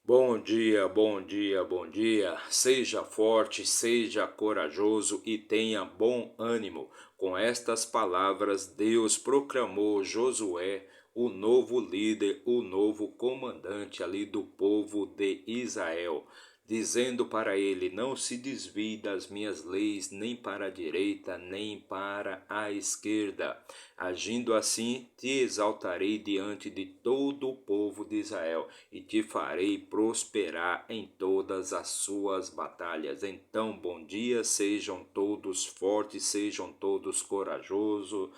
Bom dia, bom dia, bom dia. Seja forte, seja corajoso e tenha bom ânimo. Com estas palavras, Deus proclamou Josué o novo líder, o novo comandante ali do povo de Israel, dizendo para ele: Não se desvie das minhas leis, nem para a direita, nem para a esquerda. Agindo assim, te exaltarei diante de todo o povo de Israel e te farei prosperar em todas as suas batalhas. Então, bom dia, sejam todos fortes, sejam todos corajosos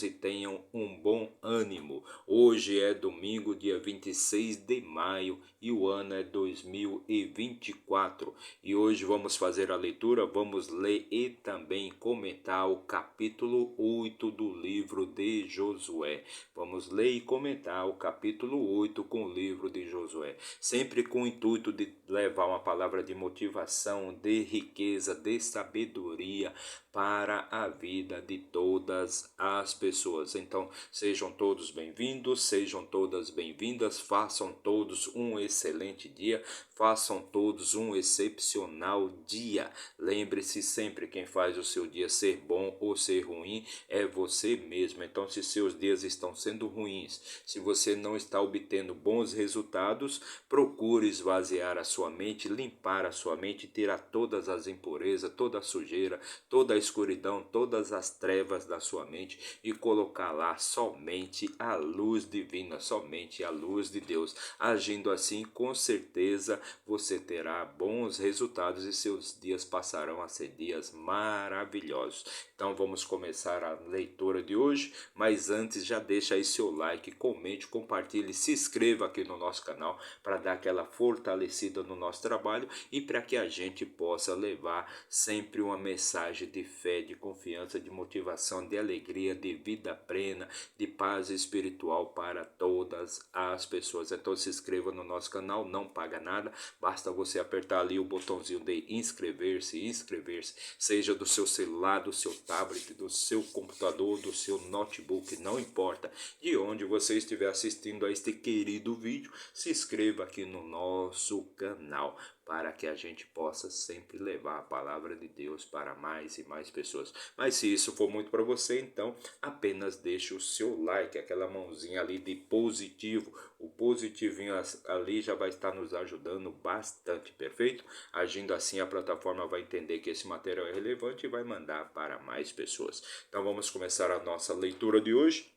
e tenham um bom ânimo. Hoje é domingo, dia 26 de maio e o ano é 2024. E hoje vamos fazer a leitura, vamos ler e também comentar o capítulo 8 do livro de Josué. Vamos ler e comentar o capítulo 8 com o livro de Josué, sempre com o intuito de levar uma palavra de motivação, de riqueza, de sabedoria para a vida de todas as pessoas. Então, sejam todos bem-vindos, sejam todas bem-vindas, façam todos um excelente dia, façam todos um excepcional dia. Lembre-se sempre, quem faz o seu dia ser bom ou ser ruim é você mesmo. Então, se seus dias estão sendo ruins, se você não está obtendo bons resultados, procure esvaziar a sua mente, limpar a sua mente, tirar todas as impurezas, toda a sujeira, toda a escuridão, todas as trevas da sua mente e colocar lá somente a luz divina, somente a luz de Deus. Agindo assim, com certeza você terá bons resultados e seus dias passarão a ser dias maravilhosos. Então vamos começar a leitura de hoje, mas antes já deixa aí seu like, comente, compartilhe, se inscreva aqui no nosso canal para dar aquela fortalecida no nosso trabalho e para que a gente possa levar sempre uma mensagem de fé, de confiança, de motivação, de alegria, de vida plena, de paz espiritual para todas as pessoas. Então se inscreva no nosso canal, não paga nada, basta você apertar ali o botãozinho de inscrever-se, seja do seu celular, do seu tablet, do seu computador, do seu notebook, não importa de onde você estiver assistindo a este querido vídeo, se inscreva aqui no nosso canal para que a gente possa sempre levar a palavra de Deus para mais e mais pessoas. Mas se isso for muito para você, então apenas deixe o seu like, aquela mãozinha ali de positivo. O positivinho ali já vai estar nos ajudando bastante, perfeito? Agindo assim, a plataforma vai entender que esse material é relevante e vai mandar para mais pessoas. Então vamos começar a nossa leitura de hoje.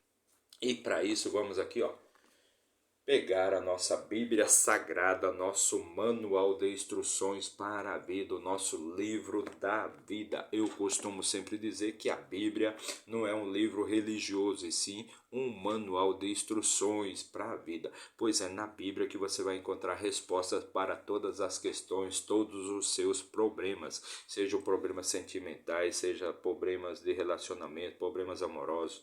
E para isso vamos aqui, ó, pegar a nossa Bíblia Sagrada, nosso manual de instruções para a vida, o nosso livro da vida. Eu costumo sempre dizer que a Bíblia não é um livro religioso, e sim um manual de instruções para a vida, pois é na Bíblia que você vai encontrar respostas para todas as questões, todos os seus problemas, sejam problemas sentimentais, seja problemas de relacionamento, problemas amorosos,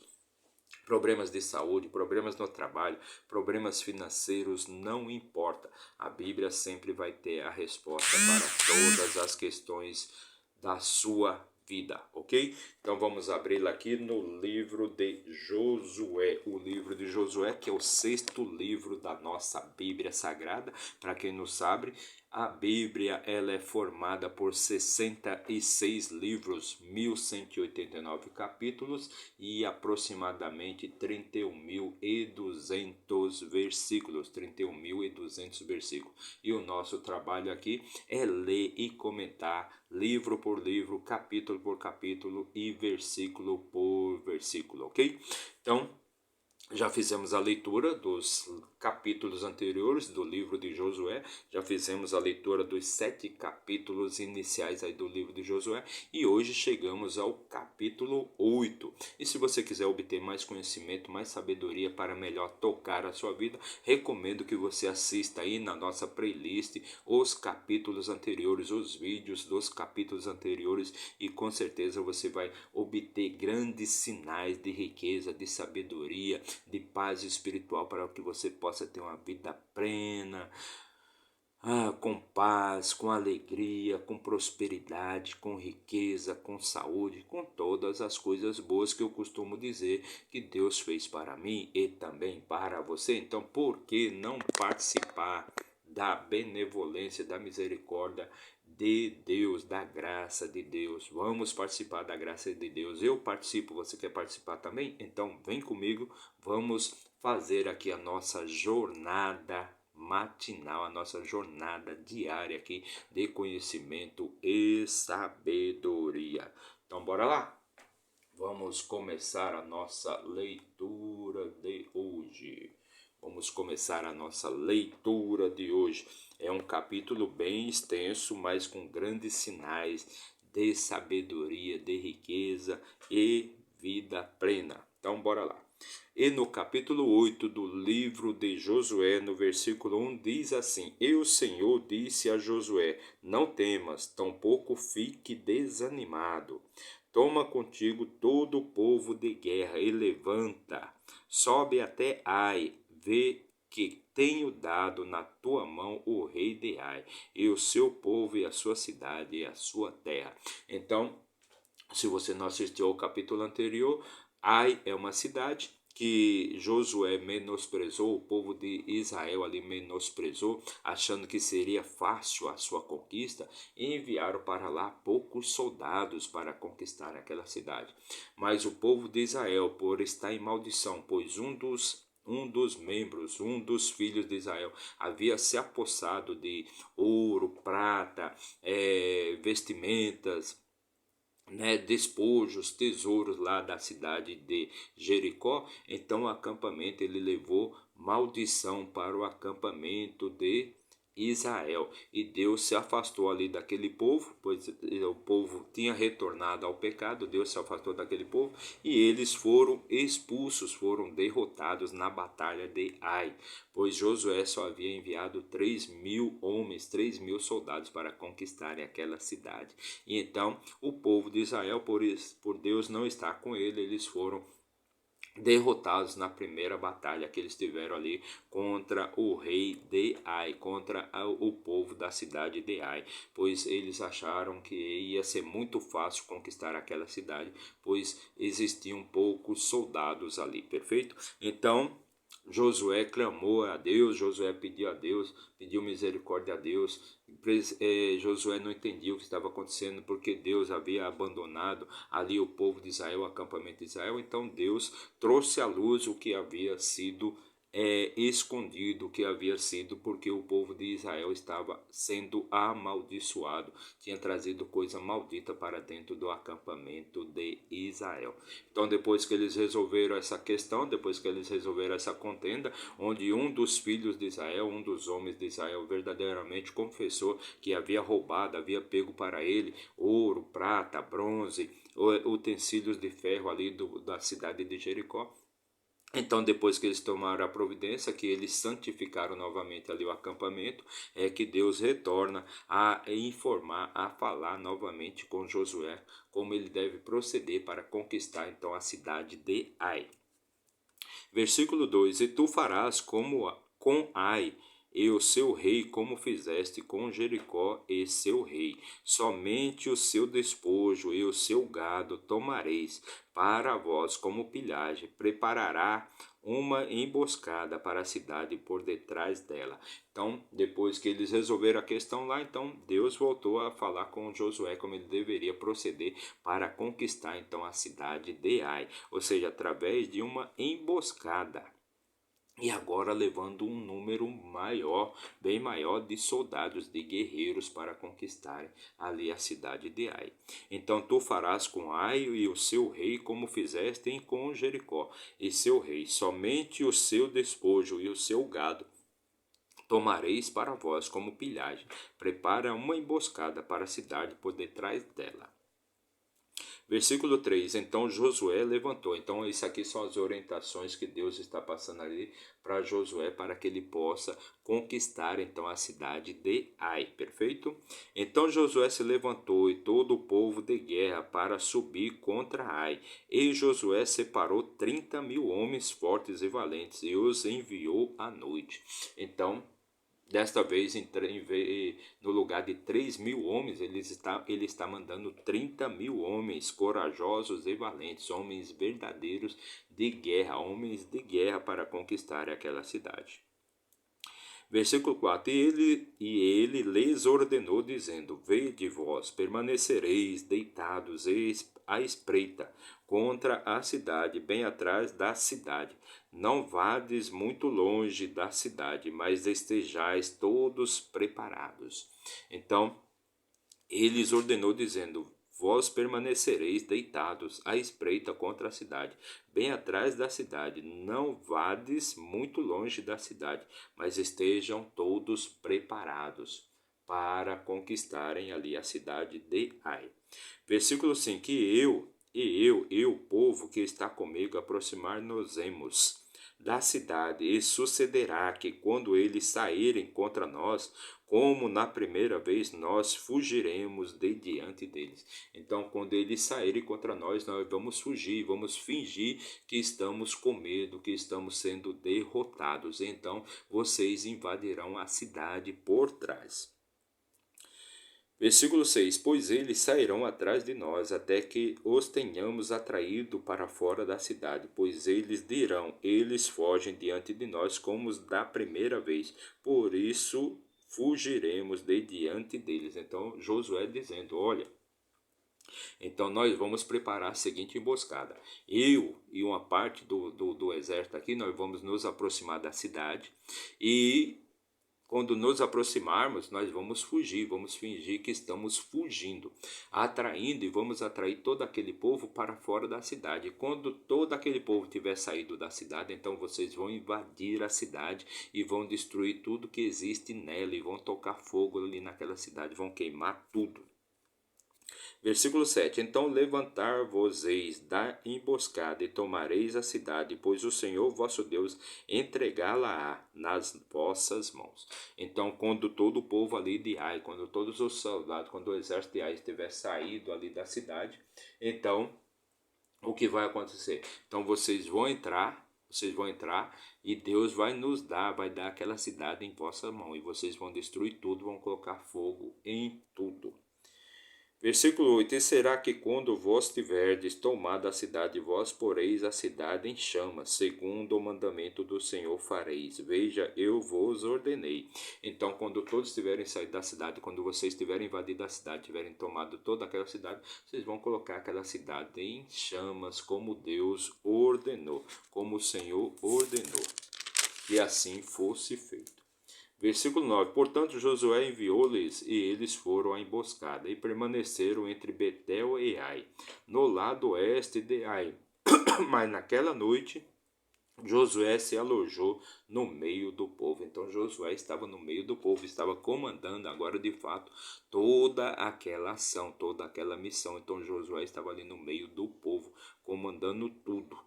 problemas de saúde, problemas no trabalho, problemas financeiros, não importa. A Bíblia sempre vai ter a resposta para todas as questões da sua vida, ok? Então vamos abri-la aqui no livro de Josué. O livro de Josué, que é o sexto livro da nossa Bíblia Sagrada. Para quem não sabe, a Bíblia ela é formada por 66 livros, 1189 capítulos e aproximadamente 31.200 versículos, 31.200 versículos. E o nosso trabalho aqui é ler e comentar livro por livro, capítulo por capítulo e versículo por versículo, ok? Então, já fizemos a leitura dos capítulos anteriores do livro de Josué, já fizemos a leitura dos 7 capítulos iniciais aí do livro de Josué e hoje chegamos ao capítulo 8. E se você quiser obter mais conhecimento, mais sabedoria para melhor tocar a sua vida, recomendo que você assista aí na nossa playlist os capítulos anteriores, os vídeos dos capítulos anteriores e com certeza você vai obter grandes sinais de riqueza, de sabedoria, de paz espiritual para que você possa ter uma vida plena, com paz, com alegria, com prosperidade, com riqueza, com saúde, com todas as coisas boas que eu costumo dizer que Deus fez para mim e também para você. Então, por que não participar da benevolência, da misericórdia de Deus, da graça de Deus. Vamos participar da graça de Deus. Eu participo, você quer participar também? Então vem comigo, vamos fazer aqui a nossa jornada matinal, a nossa jornada diária aqui de conhecimento e sabedoria. Então bora lá? Vamos começar a nossa leitura de hoje. Vamos começar a nossa leitura de hoje. É um capítulo bem extenso, mas com grandes sinais de sabedoria, de riqueza e vida plena. Então, bora lá. E no capítulo 8 do livro de Josué, no versículo 1, diz assim: E o Senhor disse a Josué: Não temas, tampouco fique desanimado. Toma contigo todo o povo de guerra e levanta, sobe até Ai, vê que tenho dado na tua mão o rei de Ai, e o seu povo e a sua cidade e a sua terra. Então, se você não assistiu ao capítulo anterior, Ai é uma cidade que Josué menosprezou, o povo de Israel ali menosprezou, achando que seria fácil a sua conquista, e enviaram para lá poucos soldados para conquistar aquela cidade. Mas o povo de Israel, por estar em maldição, pois um dos filhos de Israel havia se apossado de ouro, prata, vestimentas, né, despojos, tesouros lá da cidade de Jericó. Então o acampamento, ele levou maldição para o acampamento de Israel, e Deus se afastou ali daquele povo, pois o povo tinha retornado ao pecado. Deus se afastou daquele povo e eles foram expulsos, foram derrotados na batalha de Ai, pois Josué só havia enviado 3.000 homens, 3.000 soldados para conquistarem aquela cidade. E então o povo de Israel, por Deus não estar com ele, eles foram derrotados na primeira batalha que eles tiveram ali contra o rei de Ai, contra o povo da cidade de Ai, pois eles acharam que ia ser muito fácil conquistar aquela cidade, pois existiam poucos soldados ali, perfeito? Então Josué clamou a Deus, Josué pediu a Deus, pediu misericórdia a Deus. Josué não entendia o que estava acontecendo, porque Deus havia abandonado ali o povo de Israel, o acampamento de Israel. Então Deus trouxe à luz o que havia sido escondido, o que havia sido, porque o povo de Israel estava sendo amaldiçoado, tinha trazido coisa maldita para dentro do acampamento de Israel. Então depois que eles resolveram essa questão, depois que eles resolveram essa contenda, onde um dos filhos de Israel, um dos homens de Israel verdadeiramente confessou que havia roubado, havia pego para ele ouro, prata, bronze, utensílios de ferro ali da cidade de Jericó. Então, depois que eles tomaram a providência, que eles santificaram novamente ali o acampamento, é que Deus retorna a informar, a falar novamente com Josué como ele deve proceder para conquistar então a cidade de Ai. Versículo 2: E tu farás como com Ai e o seu rei, como fizeste com Jericó e seu rei. Somente o seu despojo e o seu gado tomareis para vós como pilhagem. Preparará uma emboscada para a cidade por detrás dela. Então, depois que eles resolveram a questão lá, então Deus voltou a falar com Josué como ele deveria proceder para conquistar então a cidade de Ai, ou seja, através de uma emboscada. E agora levando um número maior, bem maior de soldados, de guerreiros para conquistarem ali a cidade de Ai. Então tu farás com Ai e o seu rei como fizeste com Jericó e seu rei. Somente o seu despojo e o seu gado tomareis para vós como pilhagem. Prepara uma emboscada para a cidade por detrás dela. Versículo 3: Então Josué levantou. Então isso aqui são as orientações que Deus está passando ali para Josué, para que ele possa conquistar então a cidade de Ai, perfeito? Então Josué se levantou e todo o povo de guerra para subir contra Ai. E Josué separou 30.000 homens fortes e valentes e os enviou à noite. Então desta vez, no lugar de 3.000 homens, ele está mandando 30.000 homens corajosos e valentes, homens verdadeiros de guerra, homens de guerra para conquistar aquela cidade. Versículo 4: e ele lhes ordenou, dizendo: Vede vós, permanecereis deitados à espreita contra a cidade, bem atrás da cidade. Não vades muito longe da cidade, mas estejais todos preparados. Então, ele lhes ordenou, dizendo: Vós permanecereis deitados à espreita contra a cidade, bem atrás da cidade. Não vades muito longe da cidade, mas estejam todos preparados para conquistarem ali a cidade de Ai. Versículo 5: E eu, o povo que está comigo, aproximar-nos-emos da cidade, e sucederá que, quando eles saírem contra nós, como na primeira vez, nós fugiremos de diante deles. Então, quando eles saírem contra nós vamos fugir, vamos fingir que estamos com medo, que estamos sendo derrotados. Então, vocês invadirão a cidade por trás. Versículo 6: Pois eles sairão atrás de nós, até que os tenhamos atraído para fora da cidade. Pois eles dirão: Eles fogem diante de nós como os da primeira vez. Por isso fugiremos de diante deles. Então Josué dizendo: Olha, então nós vamos preparar a seguinte emboscada. Eu e uma parte do exército aqui, nós vamos nos aproximar da cidade e quando nos aproximarmos, nós vamos fugir, vamos fingir que estamos fugindo, atraindo e vamos atrair todo aquele povo para fora da cidade. E quando todo aquele povo tiver saído da cidade, então vocês vão invadir a cidade e vão destruir tudo que existe nela e vão tocar fogo ali naquela cidade, vão queimar tudo. Versículo 7: Então levantar-vos-eis da emboscada e tomareis a cidade, pois o Senhor vosso Deus entregá-la-á nas vossas mãos. Então, quando todo o povo ali de Ai, quando todos os soldados, quando o exército de Ai estiver saído ali da cidade, então o que vai acontecer? Então vocês vão entrar e Deus vai dar aquela cidade em vossa mão e vocês vão destruir tudo, vão colocar fogo em tudo. Versículo 8: E será que quando vós tiverdes tomado a cidade, vós poreis a cidade em chamas, segundo o mandamento do Senhor fareis. Veja, eu vos ordenei. Então, quando todos tiverem saído da cidade, quando vocês tiverem invadido a cidade, tiverem tomado toda aquela cidade, vocês vão colocar aquela cidade em chamas, como Deus ordenou, como o Senhor ordenou. E assim fosse feito. Versículo 9: Portanto, Josué enviou-lhes, e eles foram à emboscada, e permaneceram entre Betel e Ai, no lado oeste de Ai. Mas naquela noite, Josué se alojou no meio do povo. Então, Josué estava no meio do povo, estava comandando agora de fato toda aquela ação, toda aquela missão. Então, Josué estava ali no meio do povo, comandando tudo.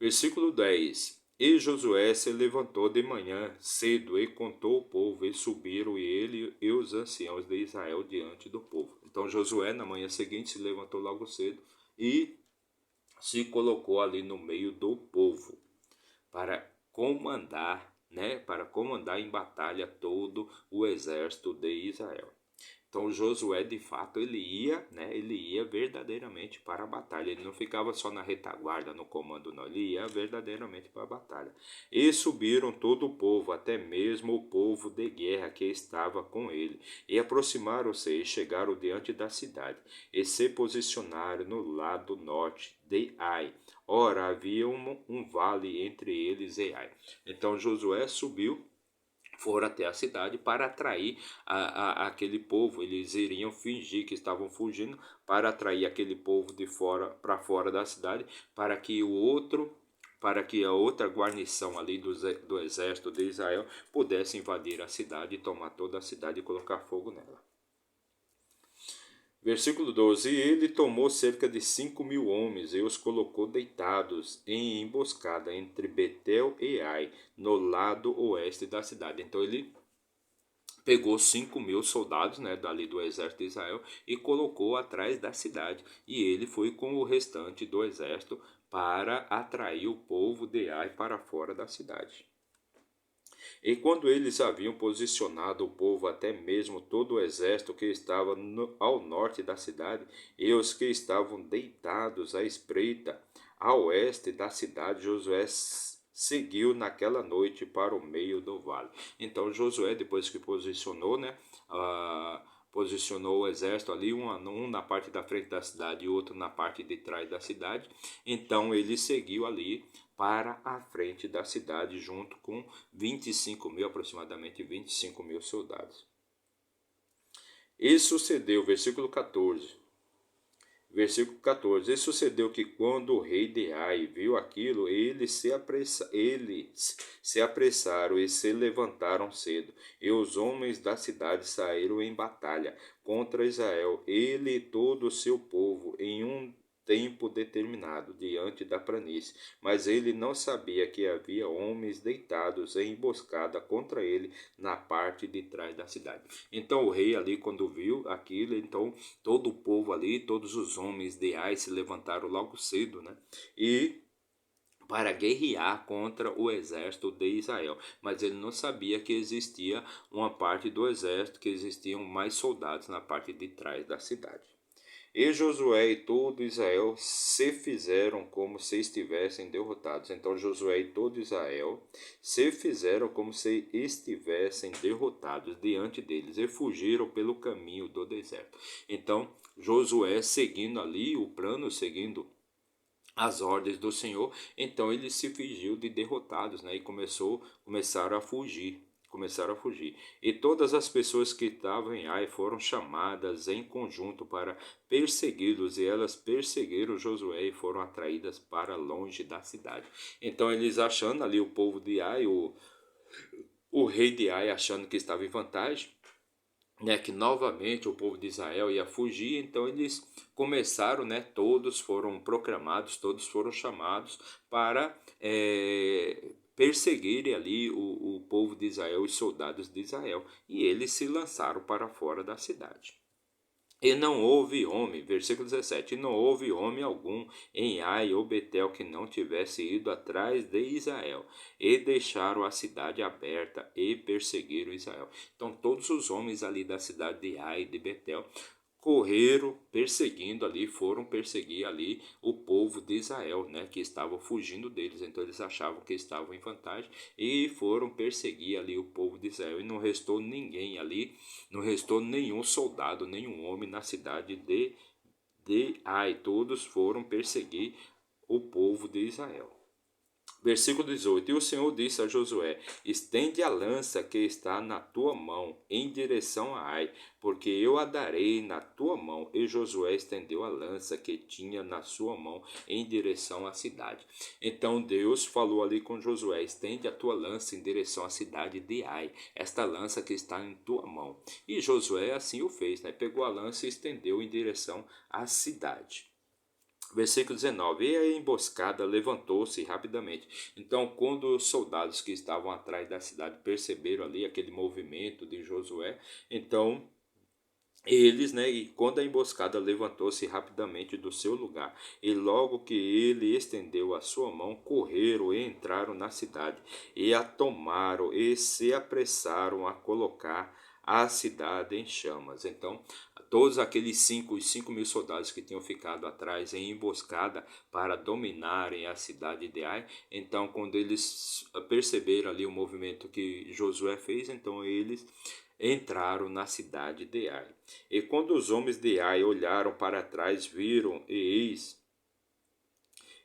Versículo 10: E Josué se levantou de manhã cedo e contou o povo, e subiram ele e os anciãos de Israel diante do povo. Então Josué, na manhã seguinte, se levantou logo cedo e se colocou ali no meio do povo para comandar, para comandar em batalha todo o exército de Israel. Então Josué, de fato, ele ia verdadeiramente para a batalha. Ele não ficava só na retaguarda, no comando, não. Ele ia verdadeiramente para a batalha. E subiram todo o povo, até mesmo o povo de guerra que estava com ele. E aproximaram-se e chegaram diante da cidade. E se posicionaram no lado norte de Ai. Ora, havia um vale entre eles e Ai. Então Josué subiu, foram até a cidade para atrair aquele povo. Eles iriam fingir que estavam fugindo para atrair aquele povo de fora para fora da cidade, para que a outra guarnição ali do exército de Israel pudesse invadir a cidade e tomar toda a cidade e colocar fogo nela. Versículo 12: E ele tomou cerca de 5.000 homens e os colocou deitados em emboscada entre Betel e Ai, no lado oeste da cidade. Então ele pegou 5.000 soldados, dali do exército de Israel, e colocou atrás da cidade. E ele foi com o restante do exército para atrair o povo de Ai para fora da cidade. E quando eles haviam posicionado o povo, até mesmo todo o exército que estava ao norte da cidade, e os que estavam deitados à espreita, a oeste da cidade, Josué seguiu naquela noite para o meio do vale. Então Josué, depois que posicionou, né, posicionou o exército ali, um na parte da frente da cidade e outro na parte de trás da cidade. Então ele seguiu ali para a frente da cidade junto com 25 mil, aproximadamente 25 mil soldados. E sucedeu, versículo 14, e sucedeu que quando o rei de Ai viu aquilo, eles se apressaram e se levantaram cedo, e os homens da cidade saíram em batalha contra Israel, ele e todo o seu povo, em um tempo determinado diante da planície, mas ele não sabia que havia homens deitados em emboscada contra ele na parte de trás da cidade. Então o rei ali, quando viu aquilo, então todo o povo ali, todos os homens de Ai se levantaram logo cedo, né? E para guerrear contra o exército de Israel. Mas ele não sabia que existia uma parte do exército, que existiam mais soldados na parte de trás da cidade. E Josué e todo Israel se fizeram como se estivessem derrotados. Então Josué e todo Israel se fizeram como se estivessem derrotados diante deles e fugiram pelo caminho do deserto. Então Josué, seguindo ali o plano, seguindo as ordens do Senhor, então ele se fingiu de derrotados, né? E começaram a fugir. Começaram a fugir. E todas as pessoas que estavam em Ai foram chamadas em conjunto para persegui-los, e elas perseguiram Josué e foram atraídas para longe da cidade. Então eles achando ali o povo de Ai, o rei de Ai achando que estava em vantagem, né, que novamente o povo de Israel ia fugir, então eles começaram, né, todos foram proclamados, todos foram chamados para perseguirem ali o povo de Israel, os soldados de Israel, e eles se lançaram para fora da cidade. E não houve homem, versículo 17, e não houve homem algum em Ai ou Betel que não tivesse ido atrás de Israel, e deixaram a cidade aberta e perseguiram Israel. Então todos os homens ali da cidade de Ai e de Betel correram perseguindo ali, foram perseguir ali o povo de Israel, né, que estava fugindo deles. Então eles achavam que estavam em vantagem e foram perseguir ali o povo de Israel, e não restou ninguém ali, não restou nenhum soldado, nenhum homem na cidade de Ai. Todos foram perseguir o povo de Israel. Versículo 18: E o Senhor disse a Josué: Estende a lança que está na tua mão em direção a Ai, porque eu a darei na tua mão. E Josué estendeu a lança que tinha na sua mão em direção à cidade. Então Deus falou ali com Josué: Estende a tua lança em direção à cidade de Ai, esta lança que está em tua mão. E Josué assim o fez, né? Pegou a lança e estendeu em direção à cidade. Versículo 19: E a emboscada levantou-se rapidamente. Então, quando os soldados que estavam atrás da cidade perceberam ali aquele movimento de Josué, então eles, né, e quando a emboscada levantou-se rapidamente do seu lugar, e logo que ele estendeu a sua mão, correram e entraram na cidade, e a tomaram, e se apressaram a colocar a cidade em chamas. Então, todos aqueles os 5 mil soldados que tinham ficado atrás em emboscada para dominarem a cidade de Ai, então quando eles perceberam ali o movimento que Josué fez, então eles entraram na cidade de Ai. E quando os homens de Ai olharam para trás, viram, e eis,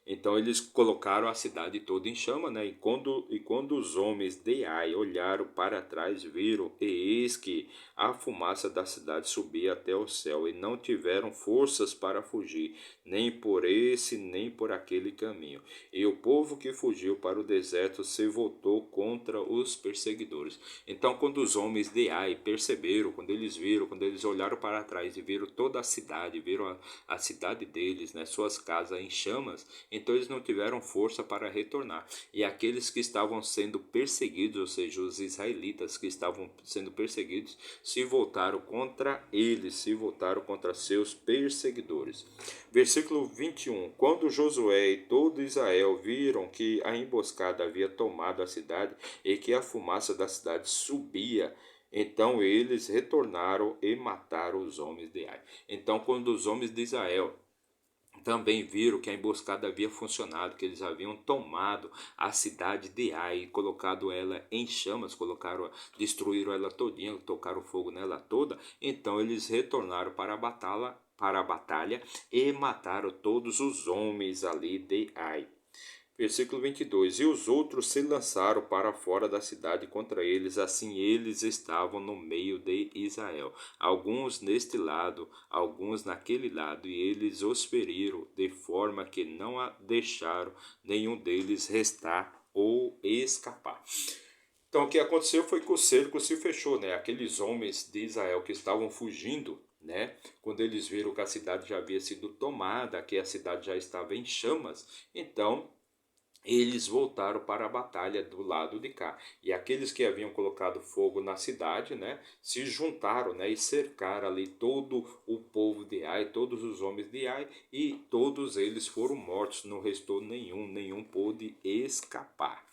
então eles colocaram a cidade toda em chama, né? E quando os homens de Ai olharam para trás, viram, e eis que a fumaça da cidade subia até o céu, e não tiveram forças para fugir, nem por esse, nem por aquele caminho. E o povo que fugiu para o deserto se voltou contra os perseguidores. Então, quando os homens de Ai perceberam, quando eles viram, quando eles olharam para trás e viram toda a cidade, viram a cidade deles, né, suas casas em chamas, então eles não tiveram força para retornar. E aqueles que estavam sendo perseguidos, ou seja, os israelitas que estavam sendo perseguidos, se voltaram contra eles, se voltaram contra seus perseguidores. Versículo 21. Quando Josué e todo Israel viram que a emboscada havia tomado a cidade e que a fumaça da cidade subia, então eles retornaram e mataram os homens de Ai. Então, quando os homens de Israel Também viram que a emboscada havia funcionado, que eles haviam tomado a cidade de Ai e colocado ela em chamas, destruíram ela todinha, tocaram fogo nela toda. Então eles retornaram para a batalha e mataram todos os homens ali de Ai. Versículo 22. E os outros se lançaram para fora da cidade contra eles, assim eles estavam no meio de Israel, alguns neste lado, alguns naquele lado, e eles os feriram, de forma que não deixaram nenhum deles restar ou escapar. Então o que aconteceu foi que o cerco se fechou, né? Aqueles homens de Israel que estavam fugindo, né? Quando eles viram que a cidade já havia sido tomada, que a cidade já estava em chamas, então eles voltaram para a batalha do lado de cá. E aqueles que haviam colocado fogo na cidade, né, se juntaram, né, e cercaram ali todo o povo de Ai, todos os homens de Ai, e todos eles foram mortos, não restou nenhum pôde escapar.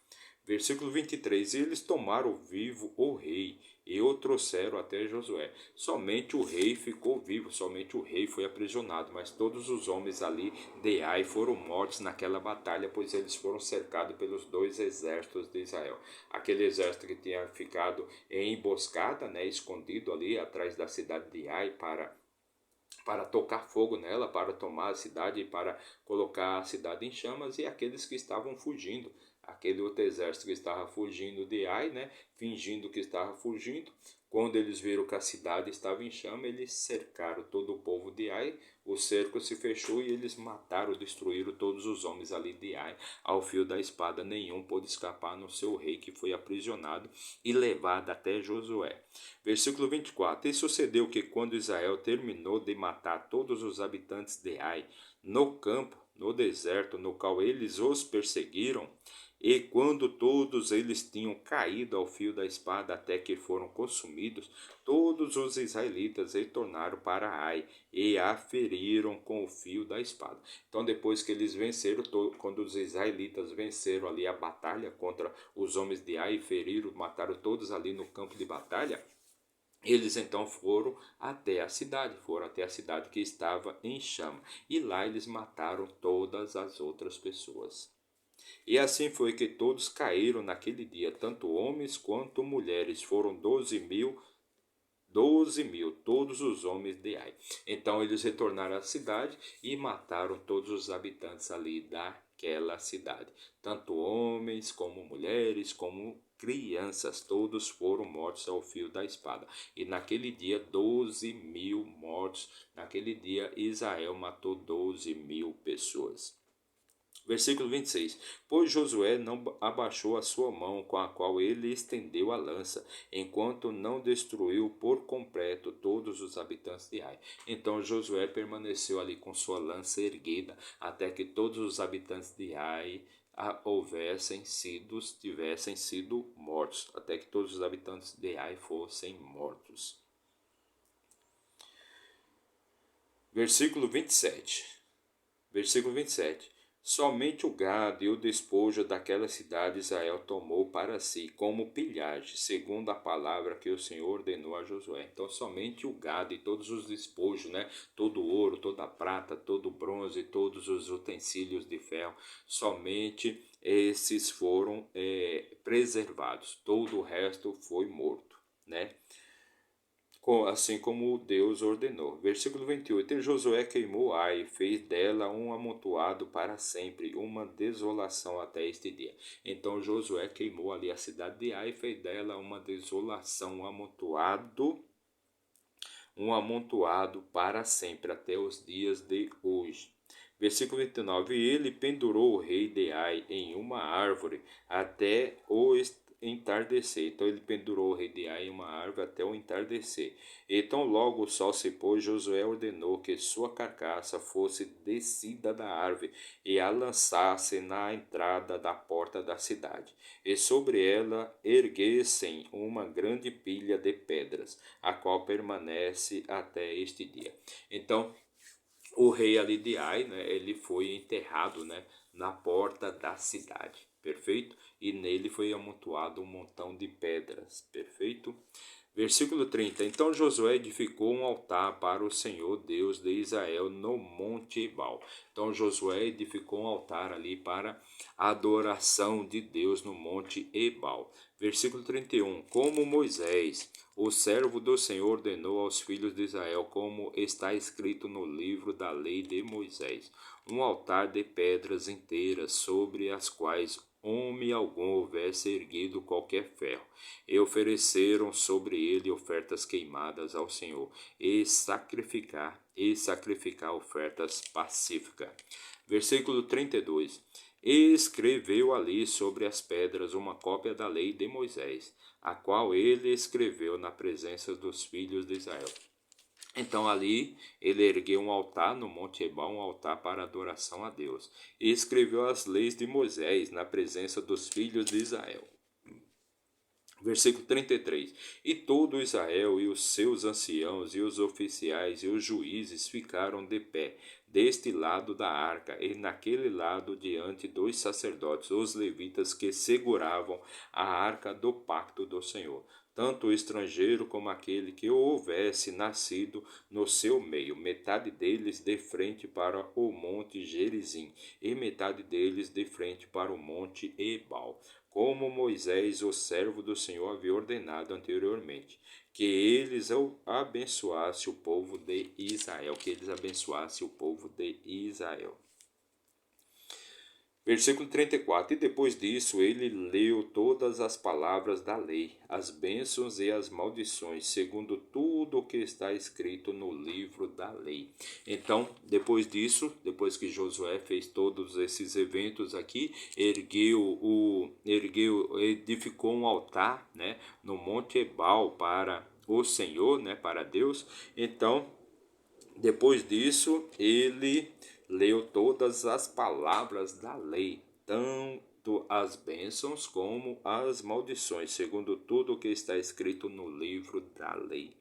Versículo 23. E eles tomaram vivo o rei e o trouxeram até Josué. Somente o rei ficou vivo, somente o rei foi aprisionado, mas todos os homens ali de Ai foram mortos naquela batalha, pois eles foram cercados pelos dois exércitos de Israel. Aquele exército que tinha ficado em emboscada, né, escondido ali atrás da cidade de Ai para tocar fogo nela, para tomar a cidade e para colocar a cidade em chamas, e aqueles que estavam fugindo, aquele outro exército que estava fugindo de Ai, né, fingindo que estava fugindo. Quando eles viram que a cidade estava em chama, eles cercaram todo o povo de Ai, o cerco se fechou e eles mataram, destruíram todos os homens ali de Ai. Ao fio da espada, nenhum pôde escapar, no seu rei, que foi aprisionado e levado até Josué. Versículo 24. E sucedeu que quando Israel terminou de matar todos os habitantes de Ai, no campo, no deserto, no qual eles os perseguiram, e quando todos eles tinham caído ao fio da espada até que foram consumidos, todos os israelitas retornaram para Ai e a feriram com o fio da espada. Então, depois que eles venceram, quando os israelitas venceram ali a batalha contra os homens de Ai, feriram, mataram todos ali no campo de batalha, eles então foram até a cidade que estava em chama, e lá eles mataram todas as outras pessoas. E assim foi que todos caíram naquele dia, tanto homens quanto mulheres, foram 12 mil, todos os homens de Ai. Então eles retornaram à cidade e mataram todos os habitantes ali daquela cidade. Tanto homens como mulheres, como crianças, todos foram mortos ao fio da espada. E naquele dia, 12 mil mortos. Naquele dia, Israel matou 12 mil pessoas. Versículo 26. Pois Josué não abaixou a sua mão com a qual ele estendeu a lança, enquanto não destruiu por completo todos os habitantes de Ai. Então Josué permaneceu ali com sua lança erguida, até que todos os habitantes de Ai tivessem sido mortos, até que todos os habitantes de Ai fossem mortos. Versículo 27. Versículo 27. Somente o gado e o despojo daquela cidade Israel tomou para si, como pilhagem, segundo a palavra que o Senhor ordenou a Josué. Então, somente o gado e todos os despojos, né? Todo o ouro, toda a prata, todo o bronze, todos os utensílios de ferro, somente esses foram preservados. Todo o resto foi morto, né? Assim como Deus ordenou. Versículo 28. E Josué queimou Ai, fez dela um amontoado para sempre, uma desolação até este dia. Então Josué queimou ali a cidade de Ai, fez dela uma desolação, um amontoado para sempre, até os dias de hoje. Versículo 29. E ele pendurou o rei de Ai em uma árvore até o entardecer. Então ele pendurou o rei de Ai em uma árvore até o entardecer. Então logo o sol se pôs, Josué ordenou que sua carcaça fosse descida da árvore e a lançasse na entrada da porta da cidade. E sobre ela erguessem uma grande pilha de pedras, a qual permanece até este dia. Então o rei ali de Ai, né, ele foi enterrado, né, na porta da cidade, perfeito? E nele foi amontoado um montão de pedras, perfeito? Versículo 30. Então Josué edificou um altar para o Senhor Deus de Israel no Monte Ebal. Então Josué edificou um altar ali para a adoração de Deus no Monte Ebal. Versículo 31. Como Moisés, o servo do Senhor, ordenou aos filhos de Israel, como está escrito no livro da lei de Moisés, um altar de pedras inteiras, sobre as quais homem algum houvesse erguido qualquer ferro, e ofereceram sobre ele ofertas queimadas ao Senhor, e sacrificar ofertas pacíficas. Versículo 32. E escreveu ali sobre as pedras uma cópia da lei de Moisés, a qual ele escreveu na presença dos filhos de Israel. Então ali ele ergueu um altar no Monte Ebal, um altar para adoração a Deus, e escreveu as leis de Moisés na presença dos filhos de Israel. Versículo 33. E todo Israel e os seus anciãos e os oficiais e os juízes ficaram de pé, deste lado da arca e naquele lado diante dos sacerdotes, os levitas que seguravam a arca do pacto do Senhor, tanto o estrangeiro como aquele que houvesse nascido no seu meio, metade deles de frente para o monte Gerizim, e metade deles de frente para o monte Ebal, como Moisés, o servo do Senhor, havia ordenado anteriormente, que eles abençoassem o povo de Israel, que eles abençoassem o povo de Israel. Versículo 34. E depois disso ele leu todas as palavras da lei, as bênçãos e as maldições, segundo tudo o que está escrito no livro da lei. Então, depois disso, depois que Josué fez todos esses eventos aqui, edificou um altar, né, no Monte Ebal para o Senhor, né, para Deus. Então, depois disso, ele leu todas as palavras da lei, tanto as bênçãos como as maldições, segundo tudo o que está escrito no livro da lei.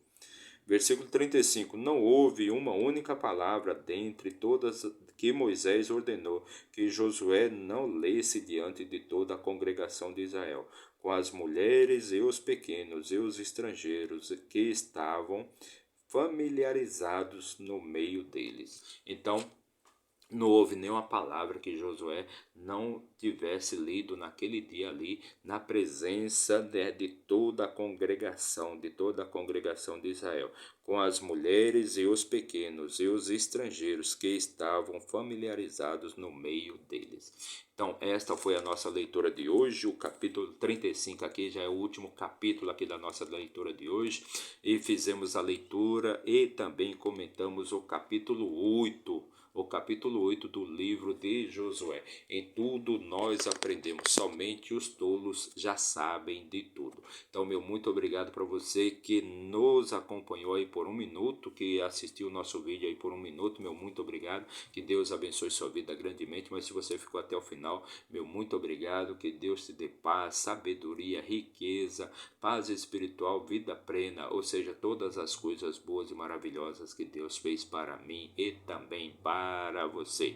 Versículo 35. Não houve uma única palavra dentre todas que Moisés ordenou que Josué não lesse diante de toda a congregação de Israel, com as mulheres e os pequenos e os estrangeiros que estavam familiarizados no meio deles. Então, não houve nenhuma palavra que Josué não tivesse lido naquele dia ali, na presença de toda a congregação de Israel, com as mulheres e os pequenos e os estrangeiros que estavam familiarizados no meio deles. Então, esta foi a nossa leitura de hoje, o capítulo 35 aqui já é o último capítulo aqui da nossa leitura de hoje, e fizemos a leitura e também comentamos o capítulo 8 do livro de Josué. Em tudo nós aprendemos, somente os tolos já sabem de tudo. Então, meu muito obrigado para você que nos acompanhou aí por um minuto, que assistiu o nosso vídeo aí por um minuto, meu muito obrigado, que Deus abençoe sua vida grandemente, mas se você ficou até o final, meu muito obrigado, que Deus te dê paz, sabedoria, riqueza, paz espiritual, vida plena, ou seja, todas as coisas boas e maravilhosas que Deus fez para mim e também para você.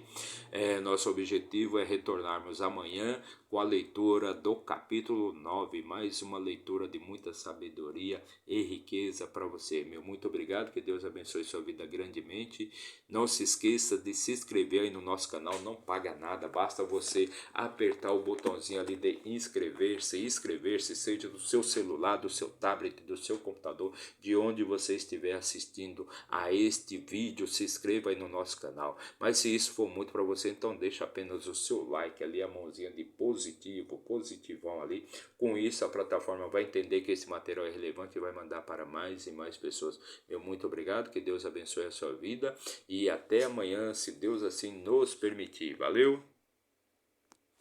Nosso objetivo é retornarmos amanhã com a leitura do capítulo 9, mais uma leitura de muita sabedoria e riqueza para você. Meu muito obrigado, que Deus abençoe sua vida grandemente. Não se esqueça de se inscrever aí no nosso canal, não paga nada, basta você apertar o botãozinho ali de inscrever-se, seja do seu celular, do seu tablet, do seu computador, de onde você estiver assistindo a este vídeo, se inscreva aí no nosso canal. Mas se isso for muito para você, então deixa apenas o seu like ali, a mãozinha de positivão ali. Com isso a plataforma vai entender que esse material é relevante e vai mandar para mais e mais pessoas. Meu muito obrigado, que Deus abençoe a sua vida e até amanhã, se Deus assim nos permitir. Valeu!